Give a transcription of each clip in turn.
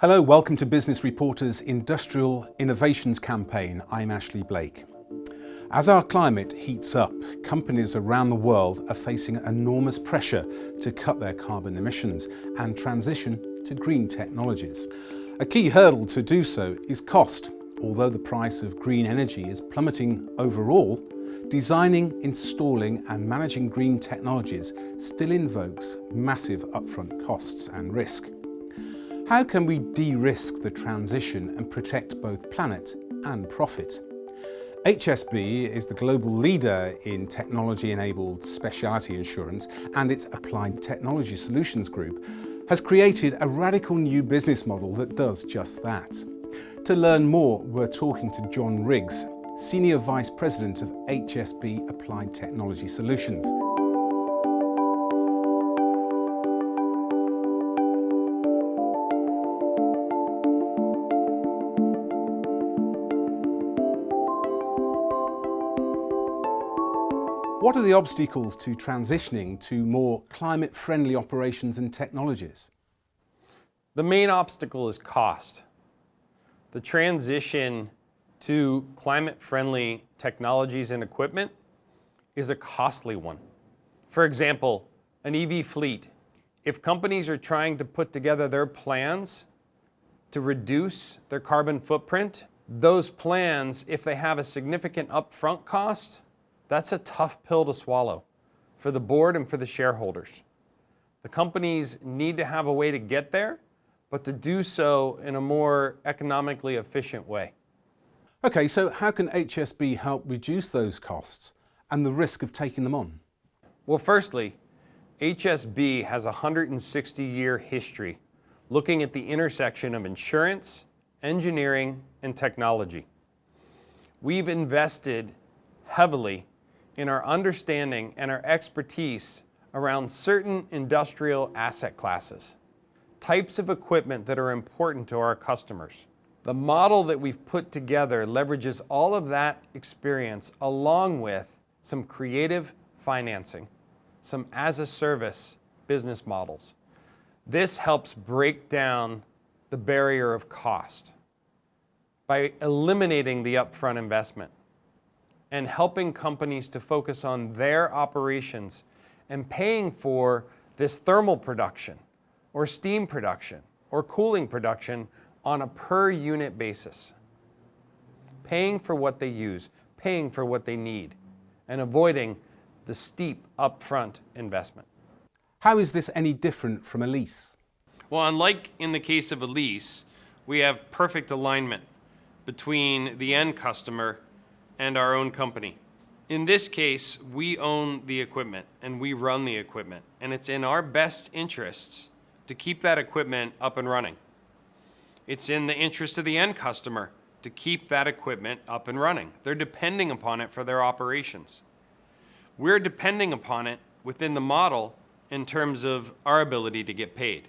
Hello, welcome to Business Reporter's Industrial Innovations campaign. I'm Ashley Blake. As our climate heats up, companies around the world are facing enormous pressure to cut their carbon emissions and transition to green technologies. A key hurdle to do so is cost. Although the price of green energy is plummeting overall, designing, installing and managing green technologies still invokes massive upfront costs and risk. How can we de-risk the transition and protect both planet and profit? HSB is the global leader in technology-enabled specialty insurance, and its Applied Technology Solutions Group has created a radical new business model that does just that. To learn more, we're talking to John Riggs, Senior Vice President of HSB Applied Technology Solutions. What are the obstacles to transitioning to more climate-friendly operations and technologies? The main obstacle is cost. The transition to climate-friendly technologies and equipment is a costly one. For example, an EV fleet. If companies are trying to put together their plans to reduce their carbon footprint, those plans, if they have a significant upfront cost, that's a tough pill to swallow for the board and for the shareholders. The companies need to have a way to get there, but to do so in a more economically efficient way. Okay, so how can HSB help reduce those costs and the risk of taking them on? Well, firstly, HSB has a 160-year history looking at the intersection of insurance, engineering, and technology. We've invested heavily in our understanding and our expertise around certain industrial asset classes, types of equipment that are important to our customers. The model that we've put together leverages all of that experience along with some creative financing, some as-a-service business models. This helps break down the barrier of cost by eliminating the upfront investment and helping companies to focus on their operations and paying for this thermal production or steam production or cooling production on a per unit basis. Paying for what they use, paying for what they need, and avoiding the steep upfront investment. How is this any different from a lease? Well, unlike in the case of a lease, we have perfect alignment between the end customer and our own company. In this case, we own the equipment and we run the equipment, and it's in our best interests to keep that equipment up and running. It's in the interest of the end customer to keep that equipment up and running. They're depending upon it for their operations. We're depending upon it within the model in terms of our ability to get paid.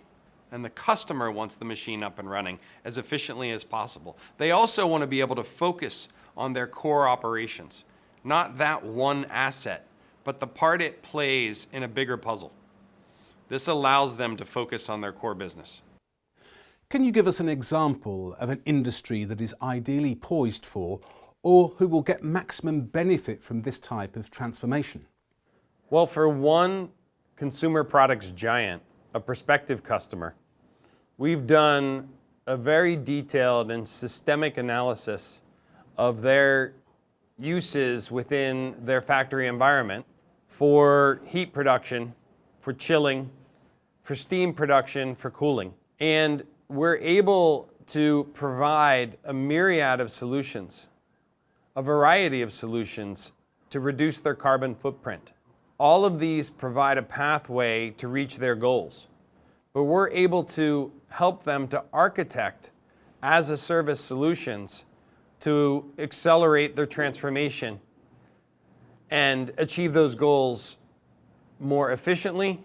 And the customer wants the machine up and running as efficiently as possible. They also want to be able to focus on their core operations, not that one asset, but the part it plays in a bigger puzzle. This allows them to focus on their core business. Can you give us an example of an industry that is ideally poised for, or who will get maximum benefit from this type of transformation? Well, for one consumer products giant, a prospective customer, we've done a very detailed and systemic analysis of their uses within their factory environment for heat production, for chilling, for steam production, for cooling. And we're able to provide a myriad of solutions, a variety of solutions to reduce their carbon footprint. All of these provide a pathway to reach their goals, but we're able to help them to architect as-a-service solutions to accelerate their transformation and achieve those goals more efficiently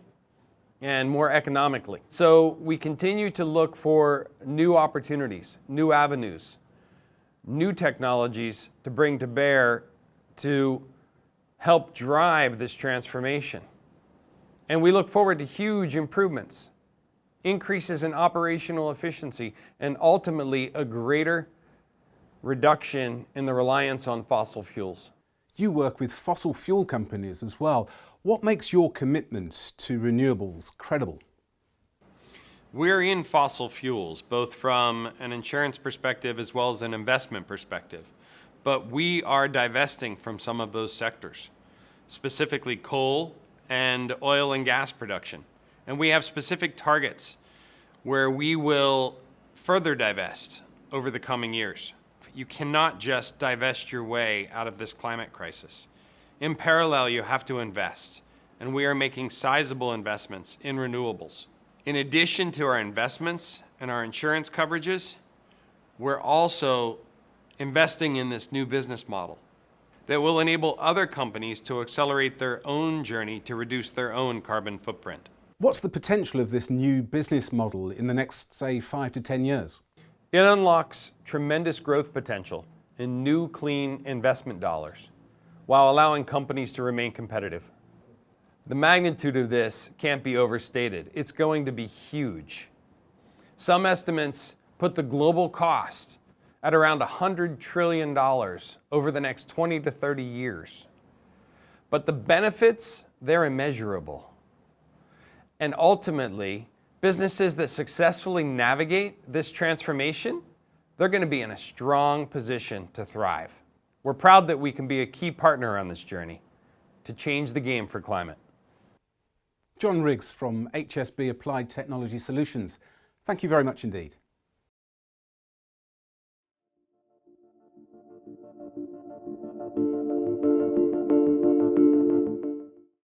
and more economically. So we continue to look for new opportunities, new avenues, new technologies to bring to bear to help drive this transformation. And we look forward to huge improvements increases in operational efficiency, and ultimately a greater reduction in the reliance on fossil fuels. You work with fossil fuel companies as well. What makes your commitment to renewables credible? We're in fossil fuels, both from an insurance perspective as well as an investment perspective. But we are divesting from some of those sectors, specifically coal and oil and gas production. And we have specific targets where we will further divest over the coming years. You cannot just divest your way out of this climate crisis. In parallel, you have to invest, and we are making sizable investments in renewables. In addition to our investments and our insurance coverages, we're also investing in this new business model that will enable other companies to accelerate their own journey to reduce their own carbon footprint. What's the potential of this new business model in the next, say, 5 to 10 years? It unlocks tremendous growth potential in new clean investment dollars while allowing companies to remain competitive. The magnitude of this can't be overstated. It's going to be huge. Some estimates put the global cost at around $100 trillion over the next 20 to 30 years. But the benefits, they're immeasurable. And ultimately, businesses that successfully navigate this transformation, they're going to be in a strong position to thrive. We're proud that we can be a key partner on this journey to change the game for climate. John Riggs from HSB Applied Technology Solutions. Thank you very much indeed.